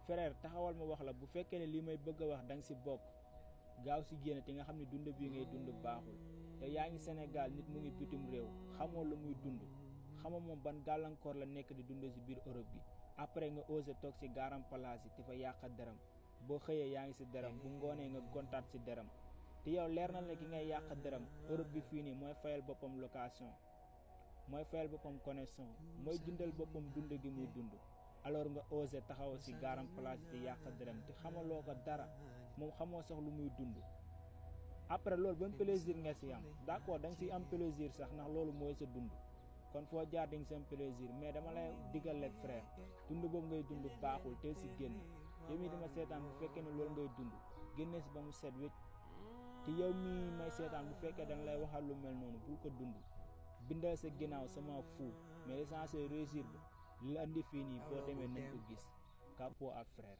frère taxawal ma wax la bu fekkee ne lii may bëgg a wax da nga si bokk gaaw si génn te nga xam ne dund bii ngay dund baaxul te yaa ngi Sénégal nit mu ngi bitim réew xamoo lu muy dund xamoo moom ban gàllankoor la nekk di dund si biir Europe bi après nga osé toog si garam place yi te fa yàq deram boo xëyee yaa ngi si deram bu ngoonee nga gontaat si deram te yow leer na la ki ngay yàq deram Europe bi fii nii mooy fayal boppam location mooy fayal boppam connexion mooy dundal boppam dund gi muy dund alors nga osé taxaw si garam place yi te yàq deram te xamaloo ko dara moom xamoo sax lu muy dund après loolu ban plaisir nga si am d'accord da nga si am plaisir sax ndax loolu mooy sa dund kon foo jaar di nga si am plaisir mais dama lay digal rek frère dund boobu ngay dund baaxul te si génn yow mii dama seetaan bu fekkee ne loolu ngay dund génne si ba mu set wécc te yow mii may seetaan bu fekkee dañ lay waxal lu mel noonu bul ko dund bindal sa ginnaaw sama fou mais l'essentiel réussir ba li la andi fii nii boo demee nañ ko gis Capo ak frère